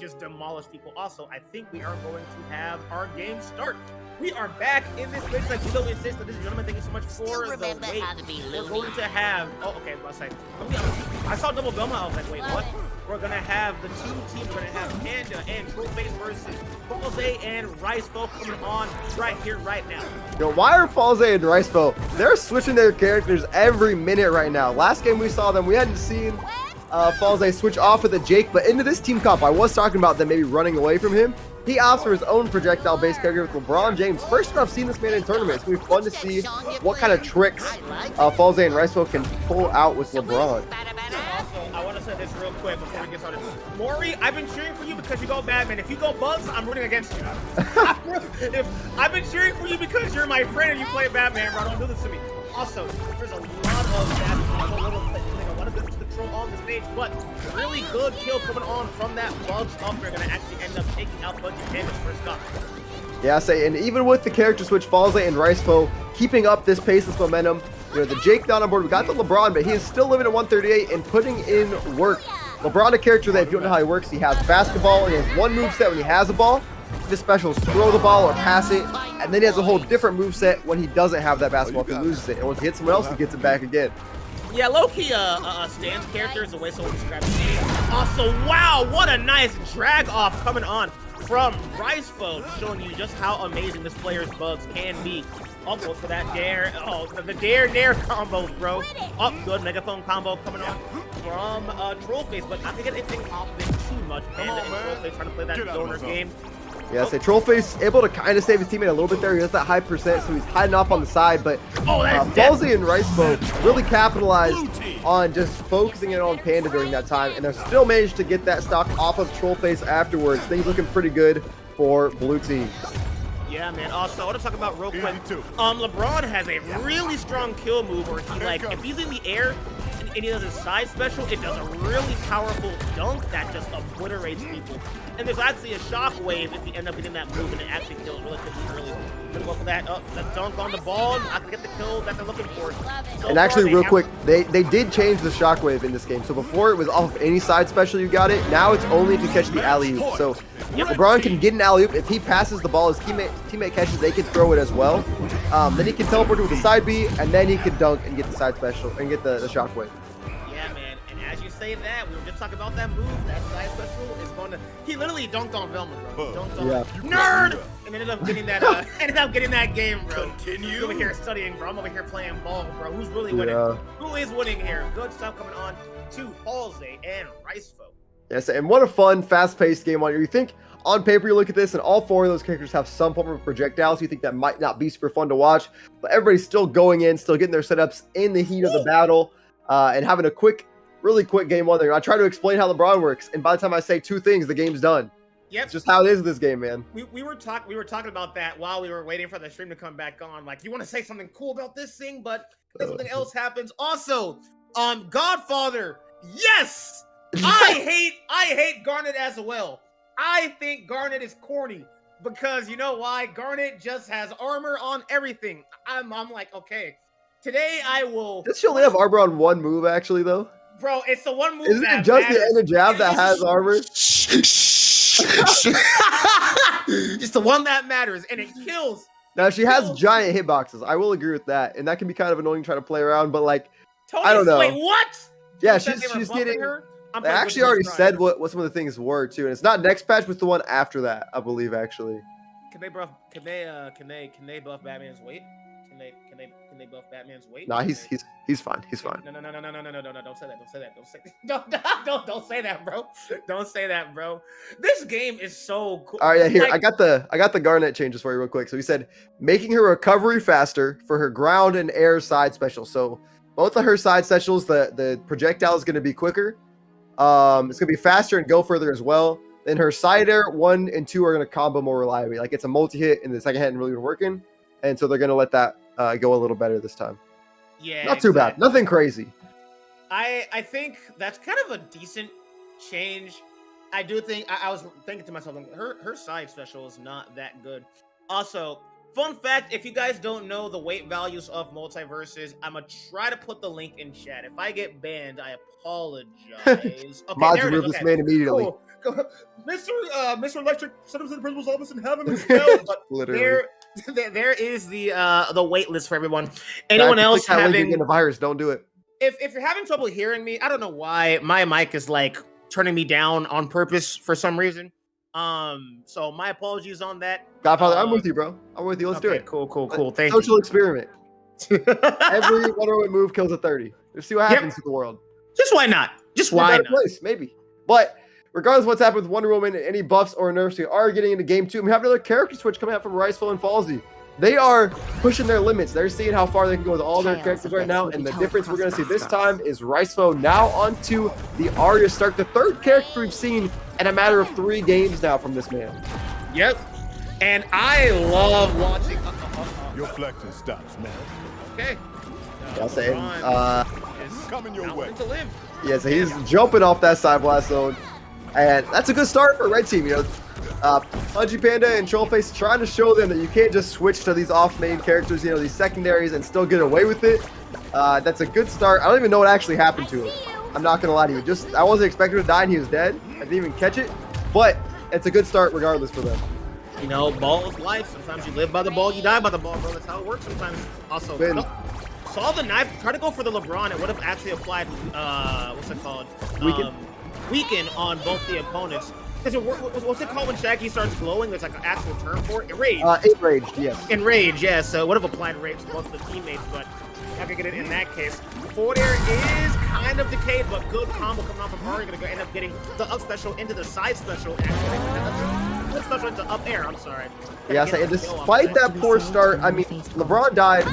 just demolish people. Also, I think we are going to have our game start. We are back in this bitch like Kilo insists. Ladies and gentlemen, thank you so much for the wait. We're going to have, oh, okay, I was about to say, I saw double Belmont, I was like, wait, what? We're going to have the two teams. We're going to have Panda and trollface versus Fallzei and RiceFoe coming on right here, right now. Yo, why are Fallzei and RiceFoe? They're switching their characters every minute right now. Last game we saw them, we hadn't seen Fallzei switch off with the Jake, but into this team comp, I was talking about them maybe running away from him. He opts for his own projectile-based character with LeBron James. First time I've seen this man in tournaments. It's going to be fun to see what kind of tricks Fallzei and RiceFoe can pull out with LeBron. Also, I want to say this real quick before we get started. Maury, I've been cheering for you because you go Batman. If you go Bugs, I'm rooting against you. I've been cheering for you because you're my friend and you play Batman, bro. Don't do this to me. Also, there's a lot of control on the stage, but really good kill coming on from that Bugs up. They're going to actually end up taking out PudgyPanda's first up. Yeah, I say, and even with the character switch, Fallzei and RiceFoe keeping up this pace, this momentum. You know, the Jake down on board. We got the LeBron, but he is still living at 138 and putting in work. LeBron, a character that if you don't know how he works, he has basketball. He has one moveset when he has a ball. His special is throw the ball or pass it, and then he has a whole different moveset when he doesn't have that basketball if he loses it. And once he hits someone else, he gets it back again. Yeah, low-key, Stan's character is the way someone describes it. Also, wow, what a nice drag-off coming on from RiceFoe, showing you just how amazing this player's bugs can be. Up goes for that dare. Oh, the dare combos, bro. Up, good megaphone combo coming on from trollface, but not to get anything off of it too much. Panda and trollface trying to play that zoner game. Yeah, so trollface able to kind of save his teammate a little bit there. He has that high percent, so he's hiding off on the side. But Fallzei and RiceFoe really capitalized on just focusing it on Panda during that time, and they still managed to get that stock off of trollface afterwards. Things looking pretty good for blue team. Yeah, man. Also, I want to talk about real quick. LeBron has a really strong kill move where he, like, if he's in the air and he does a side special, it does a really powerful dunk that just obliterates people. And there's actually a shockwave if you end up getting that move and it actually kills relatively early. Gonna go for that that dunk on the ball. I can get the kill that they're looking for. So and actually, real quick, they did change the shockwave in this game. So before it was off of any side special you got it. Now it's only if you catch the alley-oop. So LeBron can get an alley-oop. If he passes the ball, his teammate catches, they can throw it as well. Then he can teleport with the side B, and then he can dunk and get the side special and get the shockwave. Yeah, man. And as you say that, we were just talking about that move. That side special is going to. He literally dunked on Velma, bro. He dunked on nerd, and ended up getting that. Game, bro. He's over here studying, bro. I'm over here playing ball, bro. Who's really winning? Who is winning here? Good stuff coming on to Fallzei and RiceFoe. Yes, and what a fun, fast-paced game on here. You think on paper you look at this, and all four of those characters have some form of projectiles. You think that might not be super fun to watch, but everybody's still going in, still getting their setups in the heat of the battle, and having a really quick game on there. I try to explain how LeBron works, and by the time I say two things, the game's done. Yep. It's just how it is in this game, man. We were talking about that while we were waiting for the stream to come back on. Like, you want to say something cool about this thing, but then something else happens. Also, Godfather, yes! I hate Garnet as well. I think Garnet is corny because you know why? Garnet just has armor on everything. I'm like, okay, today I will. Does she only have armor on one move, actually, though? Bro, it's the one move. Isn't it just the end of jab that has armor? It's the one that matters, and it kills. Now she has giant hitboxes. I will agree with that, and that can be kind of annoying trying to play around. But like, I don't know. Wait, what? Yeah, she's getting her. They actually already said what some of the things were too, and it's not next patch, but the one after that, I believe actually. Can they buff? Can they buff Batman's weight? Can they buff Batman's weight? Nah, he's fine. He's fine. No. Don't say that. Don't say that. Don't say that, bro. Don't say that, bro. This game is so cool. All right, yeah. Here, like, I got the Garnet changes for you real quick. So he said making her recovery faster for her ground and air side special. So both of her side specials, the projectile is going to be quicker. It's going to be faster and go further as well. Then her side air 1 and 2 are going to combo more reliably. Like it's a multi-hit, and the second hit really working. And so they're going to let that go a little better this time. Yeah, not too bad. Nothing crazy. I think that's kind of a decent change. I do think I was thinking to myself, her side special is not that good. Also, Fun fact, if you guys don't know the weight values of MultiVersus, I'm going to try to put the link in chat. If I get banned, I apologize. Okay, Mods there it remove is. this man immediately. Cool. Mr. Electric, send him to the principal's office and have him expelled. But Literally. there is the wait list for everyone. Anyone else having a virus? Don't do it. If you're having trouble hearing me, I don't know why my mic is like turning me down on purpose for some reason. So my apologies on that. Godfather, I'm with you, bro. I'm with you. Let's do it. Cool. Thank you. Social experiment. Every Wonder Woman move kills a 30. Let's see what happens to the world. Just why not? Just why not? Place, maybe. But regardless of what's happened with Wonder Woman, any buffs or nerfs, we are getting into game 2. And we have another character switch coming out from RiceFoe and Fallzei. They are pushing their limits. They're seeing how far they can go with all their characters right now. And the difference we're going to see this time is RiceFoe now onto the Arya start. The third character we've seen in a matter of 3 games now from this man. Yep. And I love watching. Your flexing stops, man. Okay. I'll say Coming your way. To live. Yeah, so he's jumping off that side blast zone. And that's a good start for Red Team, you know. PudgyPanda and Trollface trying to show them that you can't just switch to these off-main characters, you know, these secondaries, and still get away with it. That's a good start. I don't even know what actually happened to him. I'm not going to lie to you. I wasn't expecting him to die, and he was dead. I didn't even catch it. But it's a good start regardless for them. You know, ball is life. Sometimes you live by the ball, you die by the ball, bro. That's how it works sometimes. Also, saw the knife, try to go for the LeBron. It would have actually applied, what's it called? Weaken on both the opponents. What's it called when Shaggy starts glowing? There's like an actual term for it. Enraged. Enraged, yes. Enraged, yes. So it would have applied rage to both the teammates, but not gonna get it in that case. Forward air is kind of decayed, but good combo coming off of Arya. Gonna end up getting the up special into the side special. Actually, special into up air. I'm sorry. Yeah, so despite that poor start, I mean, LeBron died.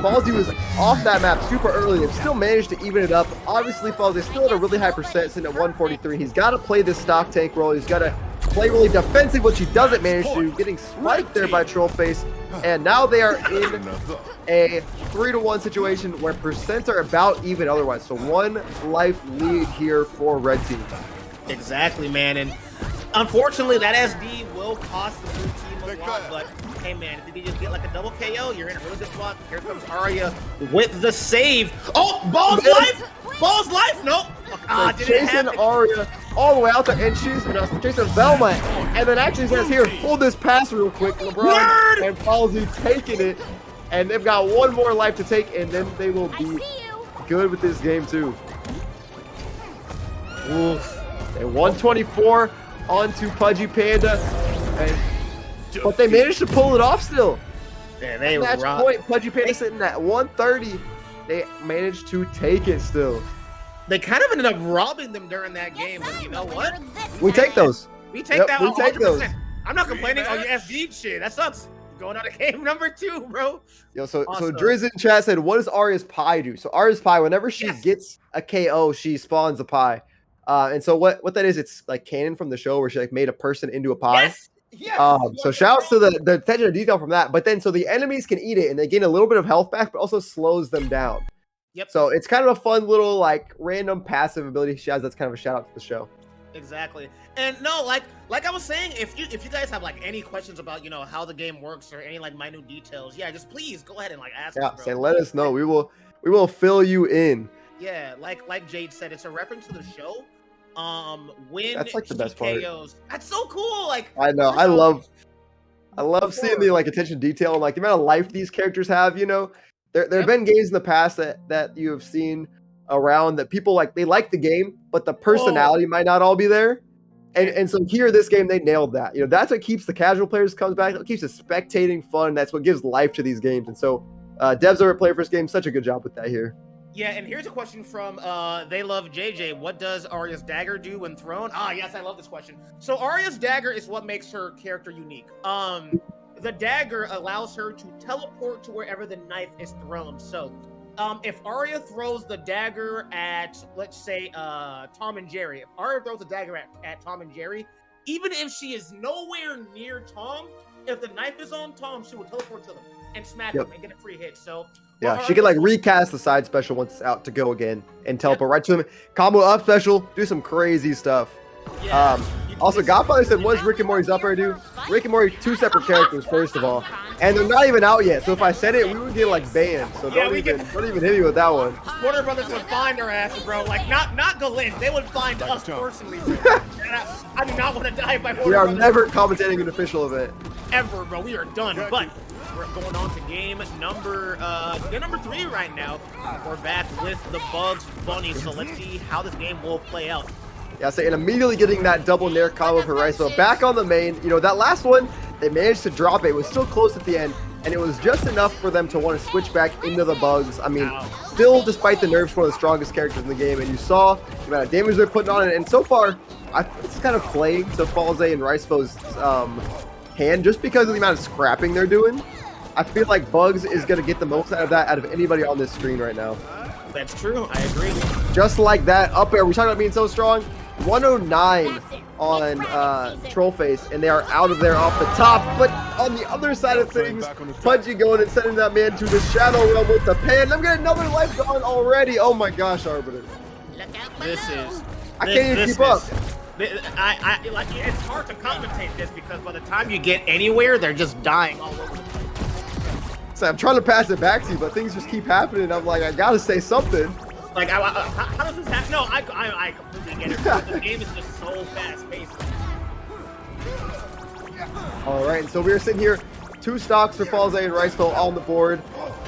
Fallzei was off that map super early. They've still managed to even it up. Obviously, Fallzei still at a really high percent, sitting at 143. He's got to play this stock tank role. He's got to play really defensive, which he doesn't manage to, getting spiked there by Trollface. And now they are in a 3-1 situation where percents are about even otherwise. So 1 life lead here for Red Team. Exactly, man. And unfortunately, that SD will cost the blue team a lot, but hey, man, if you just get like a double KO, you're in a really good spot. Here comes Arya with the save. Oh, Ball's life! Ball's life! Nope. Oh, chasing Arya all the way out there, and she's chasing Velma. And then actually says, here, hold this pass real quick. LeBron and Fallzei taking it. And they've got 1 more life to take, and then they will be good with this game, too. Oof. And 124 onto PudgyPanda. But they managed to pull it off still. Yeah, they Match point, PudgyPanda sitting at 130. They managed to take it still. They kind of ended up robbing them during that game, but you know what? We take those. We take that 100%. We take those. I'm not complaining on your SD shit. That sucks. Going out of game number 2, bro. Yo, so Drizz in chat said, what does Arya's pie do? So Arya's pie, whenever she gets a KO, she spawns a pie. And so what that is, it's like canon from the show where she like made a person into a pie. Yes. Yes. So shouts to the attention to detail from that. But then so the enemies can eat it and they gain a little bit of health back, but also slows them down. Yep. So it's kind of a fun little like random passive ability she has. That's kind of a shout out to the show. Exactly. And no, like I was saying, if you guys have like any questions about, you know, how the game works or any like minute details, yeah, just please go ahead and like ask us, bro. Say, let us know. We will fill you in. Yeah, like Jade said, it's a reference to the show. When that's like the best part. That's so cool. Like I know, I love seeing the like attention to detail and like the amount of life these characters have. You know, there have been games in the past that you have seen around that people like, they like the game, but the personality might not all be there. And so here, this game, they nailed that. You know, that's what keeps the casual players comes back. It keeps it spectating fun. That's what gives life to these games. And so devs over at Play First Game, such a good job with that here. Yeah, and here's a question from They Love JJ. What does Arya's dagger do when thrown? Ah, yes, I love this question. So Arya's dagger is what makes her character unique. The dagger allows her to teleport to wherever the knife is thrown. So if Arya throws the dagger at, let's say, Tom and Jerry, if Arya throws the dagger at Tom and Jerry, even if she is nowhere near Tom, if the knife is on Tom, she will teleport to them and smack him and get a free hit. So yeah, she can like recast the side special once it's out to go again and teleport right to him. Combo up special, do some crazy stuff. Yeah, you Also, Godfather said, what does Rick and Morty's up air do? Rick and Morty, 2 separate characters, first of all. And they're not even out yet, so if I said it, we would get, like, banned. So don't even hit me with that one. Warner Brothers would find our asses, bro. Like, not Galint. They would find us personally. I do not want to die by Warner We are Brothers. never commentating an official event. Ever, bro. We are done. But we're going on to game number 3 right now. We're back with the Bugs Bunny, so let's see how this game will play out. Yeah, so and immediately getting that double nair combo for RiceFoe. Back on the main, you know, that last one, they managed to drop it. It was still close at the end, and it was just enough for them to want to switch back into the Bugs. I mean, still, despite the nerfs, one of the strongest characters in the game, and you saw the amount of damage they're putting on it, and so far, it's kind of playing to Fallzei and RiceFoe's hand, just because of the amount of scrapping they're doing. I feel like Bugs is going to get the most out of that out of anybody on this screen right now. That's true. I agree. Just like that, up air, we talking about being so strong. 109 on Trollface, and they are out of there off the top. But on the other side of things, Pudgy going and sending that man to the Shadow Realm with the pan. I'm getting another life gone already. Oh my gosh, Arbiter. I can't even keep up. Like, it's hard to commentate this because by the time you get anywhere, they're just dying all over the place. So I'm trying to pass it back to you, but things just keep happening. I'm like, I gotta say something. Like, how does this happen? No, I completely get it. The game is just so fast-paced. All right, so we're sitting here, 2 stocks for Fallzei and RiceFoe on the board.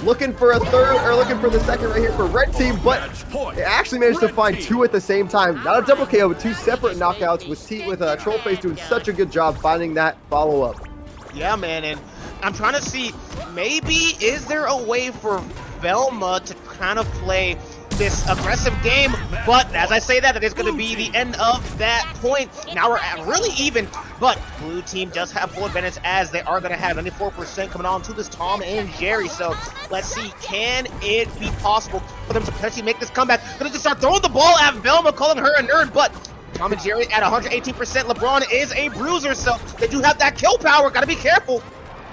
Looking for a third, or looking for the second right here for Red Team, but they actually managed to find 2 at the same time. Not a double KO, but 2 separate knockouts with Trollface doing such a good job finding that follow-up. Yeah, man, and I'm trying to see, maybe is there a way for Velma to kind of play this aggressive game, but as I say that is going to be the end of that point. Now we're at really even, but blue team does have full advantage as they are going to have 94% coming on to this Tom and Jerry. So let's see, can it be possible for them to potentially make this comeback? Going to just start throwing the ball at Velma, calling her a nerd, but Tom and Jerry at 118%. LeBron is a bruiser, so they do have that kill power. Got to be careful.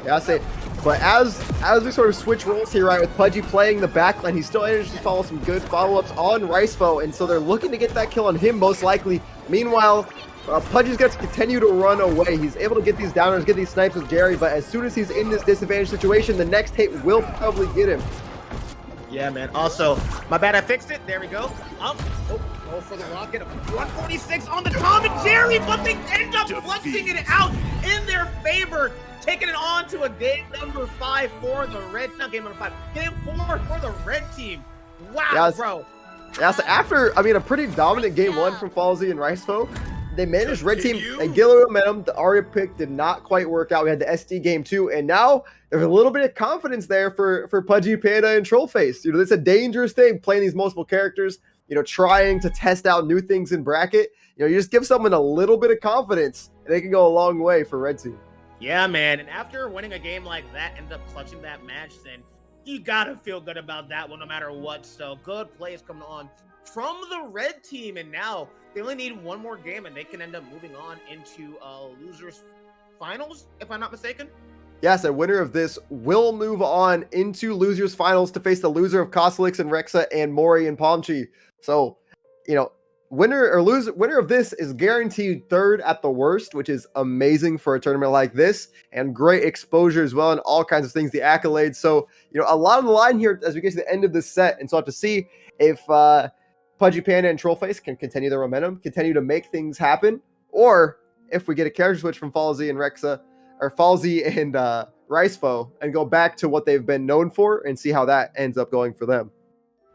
Yeah, I say. But as we sort of switch roles here, right, with Pudgy playing the backline, he still managed to follow some good follow-ups on RiceFoe, and so they're looking to get that kill on him most likely. Meanwhile, Pudgy's got to continue to run away. He's able to get these downers, get these snipes with Jerry, but as soon as he's in this disadvantaged situation, the next hit will probably get him. Yeah, man. Also, my bad, I fixed it. There we go. Go for the rocket. 146 on the Tom and Jerry, but they end up flexing it out in their favor. Taking it on to a game number 5 for the red, not game number 5, game 4 for the red team. Wow, yes. Bro. Yeah, so after, I mean, a pretty dominant game 1 from Fallzei and RiceFoe, they managed red team, they get a little momentum. The Arya pick did not quite work out. We had the SD game 2, and now there's a little bit of confidence there for PudgyPanda and Trollface. You know, it's a dangerous thing playing these multiple characters, you know, trying to test out new things in bracket. You know, you just give someone a little bit of confidence, and they can go a long way for red team. Yeah, man, and after winning a game like that, end up clutching that match, then you gotta feel good about that one no matter what. So good plays coming on from the red team, and now they only need one more game and they can end up moving on into losers finals, if I'm not mistaken. Yes, a winner of this will move on into losers finals to face the loser of Koslix and Rexa and Mori and Palmchi. So, you know, winner of this is guaranteed third at the worst, which is amazing for a tournament like this, and great exposure as well, and all kinds of things, the accolades. So, you know, a lot on the line here as we get to the end of this set, and so I have to see if PudgyPanda and Trollface can continue their momentum, continue to make things happen, or if we get a character switch from Fallzei and Rexa, or Fallzei and RiceFoe, and go back to what they've been known for, and see how that ends up going for them.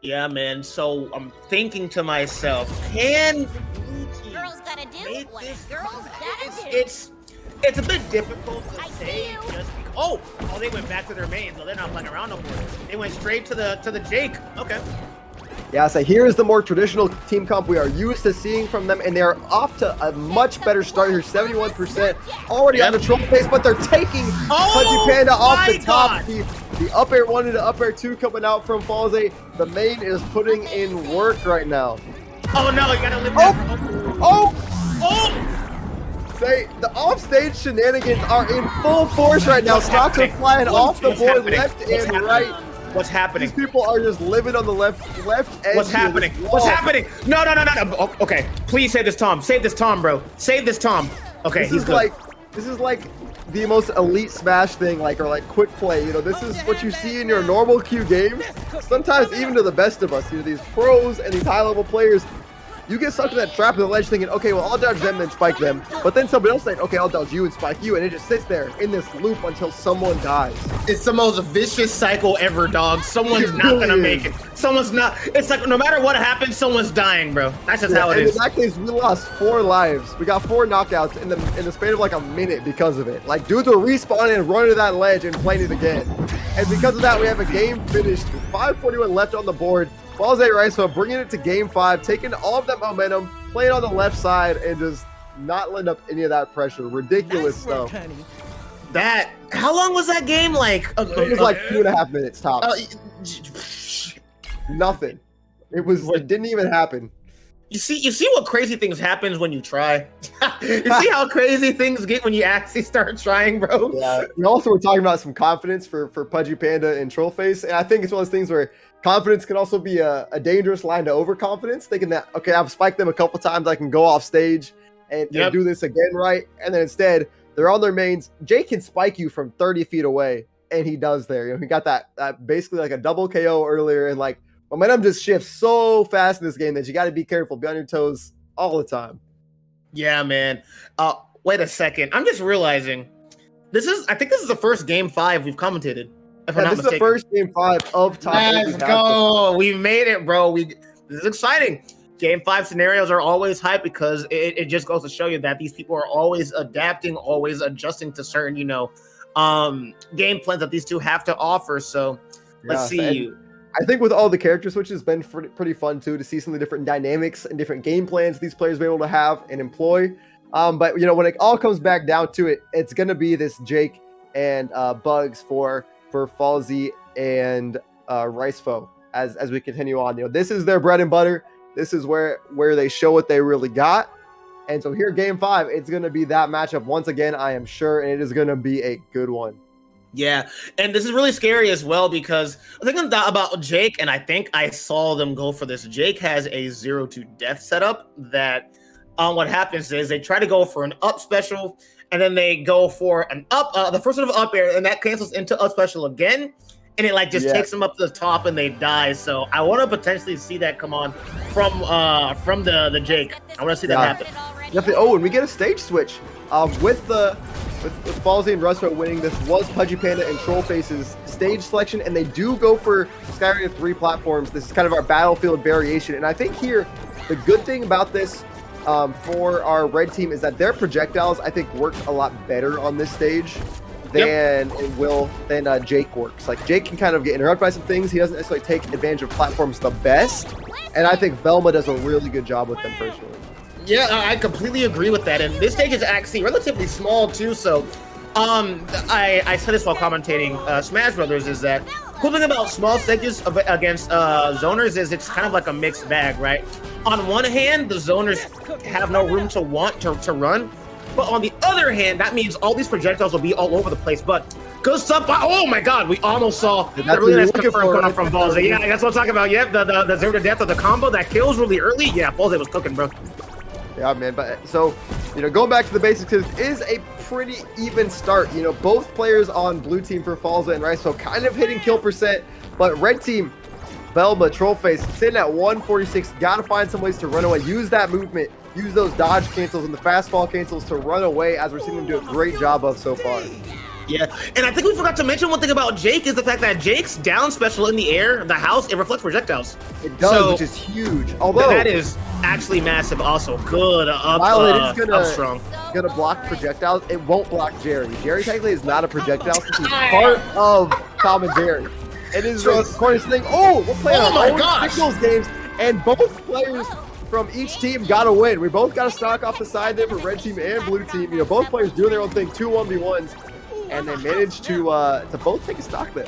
Yeah, man. So I'm thinking to myself, can Girls gotta do what girls gotta do. it's a bit difficult to say just because, they went back to their mains. So they're not playing around no more. They went straight to the Jake. Okay. Yeah, so here is the more traditional team comp we are used to seeing from them, and they are off to a much better start here, 71% already on the Trollface, but they're taking PudgyPanda off the top. The up air 1 and the up air 2 coming out from Fallzei. The main is putting in work right now. Oh no, you gotta live Say the offstage shenanigans are in full force right now. Stocks are flying off the board left and right. What's happening? These people are just living on the left edge. What's happening? What's happening? No. Okay, please save this Tom. Save this Tom, bro. Save this Tom. Okay, he's good. This is like the most elite Smash thing, or quick play. You know, this is what you see in your normal queue games. Sometimes even to the best of us, you know, these pros and these high-level players, you get stuck in that trap of the ledge thinking, okay, well, I'll dodge them and spike them. But then somebody else saying, okay, I'll dodge you and spike you. And it just sits there in this loop until someone dies. It's the most vicious cycle ever, dog. Someone's not going to make it. Someone's not. It's like no matter what happens, someone's dying, bro. That's just how it is. In that case, we lost 4 lives. We got 4 knockouts in the span of like a minute because of it. Like, dudes were respawning and running to that ledge and playing it again. And because of that, we have a game finished with 5:41 left on the board. Fallzei RiceFoe bringing it to game 5, taking all of that momentum, playing on the left side, and just not letting up any of that pressure. Ridiculous stuff. How long was that game? Like it was like 2.5 minutes tops. Nothing. It didn't even happen. You see what crazy things happens when you try. You see how crazy things get when you actually start trying, bro. Yeah. We also were talking about some confidence for PudgyPanda and Trollface, and I think it's one of those things where confidence can also be a dangerous line to overconfidence, thinking that, okay, I've spiked them a couple times, I can go off stage and do this again right, and then instead they're on their mains. Jake can spike you from 30 feet away, and he does there. You know, he got that basically like a double KO earlier, and like momentum just shifts so fast in this game that you got to be careful, be on your toes all the time. Yeah, man. Wait a second. I'm just realizing I think this is the first game 5 we've commentated. This is the first game 5 of top. Let's go. We made it, bro. This is exciting. Game 5 scenarios are always hype because it just goes to show you that these people are always adapting, always adjusting to certain, game plans that these two have to offer. So let's see. I think with all the character switches, it's been pretty fun too to see some of the different dynamics and different game plans these players be able to have and employ. But when it all comes back down to it, it's going to be this Jake and Bugs for Fallzei and RiceFoe as we continue on. This is their bread and butter. This is where they show what they really got. And so here, game 5, it's going to be that matchup once again, I am sure, and it is going to be a good one. Yeah, and this is really scary as well because I think about Jake, and I think I saw them go for this. Jake has a 0-to death setup that what happens is they try to go for an up special, and then they go for an up, the first one of up air, and that cancels into up special again, and it just takes them up to the top and they die. So I want to potentially see that come on from the Jake. I want to see that happen. Definitely. Oh, and we get a stage switch with Fallzei and RiceFoe winning. This was PudgyPanda and Trollface's stage selection, and they do go for Skyrim 3 platforms. This is kind of our battlefield variation, and I think here the good thing about this for our red team is that their projectiles, I think, work a lot better on this stage than Jake works. Like, Jake can kind of get interrupted by some things. He doesn't necessarily take advantage of platforms the best, and I think Velma does a really good job with them personally. Yeah, I completely agree with that. And this stage is actually relatively small too. So, I said this while commentating Smash Brothers is that cool thing about small stages against zoners is it's kind of like a mixed bag, right? On one hand, the zoners have no room to run, but on the other hand, that means all these projectiles will be all over the place. But good stuff. Oh my God, we almost saw the really nice confirm coming from Fallzei. Yeah, that's what I'm talking about. Yeah, the 0 to death of the combo that kills really early. Yeah, Fallzei was cooking, bro. Yeah, man. But so, going back to the basics, it is a pretty even start. Both players on blue team for Fallzei and RiceFoe kind of hitting kill percent, but red team, Velma, Trollface, sitting at 146. Got to find some ways to run away. Use that movement. Use those dodge cancels and the fast fall cancels to run away, as we're seeing them do a great job of so far. Yeah, and I think we forgot to mention one thing about Jake is the fact that Jake's down special in the air, the house, it reflects projectiles. It does, which is huge. Although that is actually massive. Also, good up, while it is up strong. Gonna block projectiles, it won't block Jerry. Jerry technically is not a projectile since he's part of Tom and Jerry. It is the corniest thing. Oh, we're playing our singles games, and both players from each team got a win. We both got a stock off the side there for red team and blue team. Both players doing their own thing, 2 1v1s. And they managed to both take a stock there.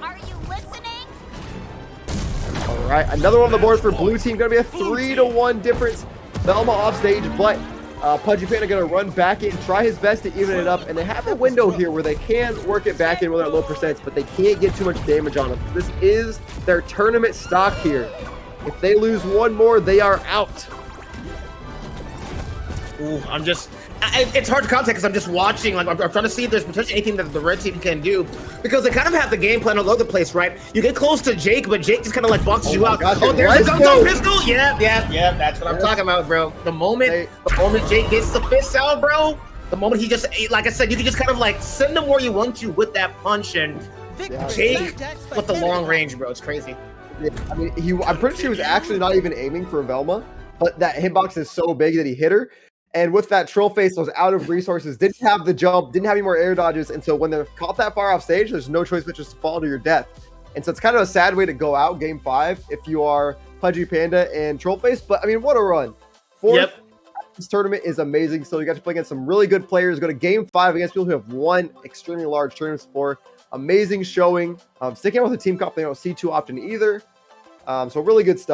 Are you listening? All right, another one on the board for blue team. Going to be a 3-to-1 difference. Velma off stage, but PudgyPanda going to run back in, try his best to even it up, and they have a window here where they can work it back in with their low percents, but they can't get too much damage on them. This is their tournament stock here. If they lose one more, they are out. Ooh, it's hard to contact because I'm just watching. Like I'm trying to see if there's potentially anything that the red team can do because they kind of have the game plan all over the place, right? You get close to Jake, but Jake just kind of like boxes you out. Gosh, Oh, there's the RiceFoe. pistol. Yeah, that's what I'm talking about, bro. The moment Jake gets the fist out, bro. The moment he just, like I said, you can just kind of like send him where you want to with that punch, and Jake with the long range, bro. It's crazy. Yeah, I mean, I'm pretty sure he was actually not even aiming for Velma, but that hitbox is so big that he hit her. And with that, trollface was out of resources, didn't have the jump, didn't have any more air dodges, and so when they're caught that far off stage, there's no choice but just to fall to your death. And so it's kind of a sad way to go out game 5 if you are PudgyPanda and trollface, but I mean, what a run. Fourth, this tournament is amazing. So you got to play against some really good players, go to game 5 against people who have won extremely large tournaments before. Amazing showing. Sticking out with a team comp they don't see too often either. So really good stuff.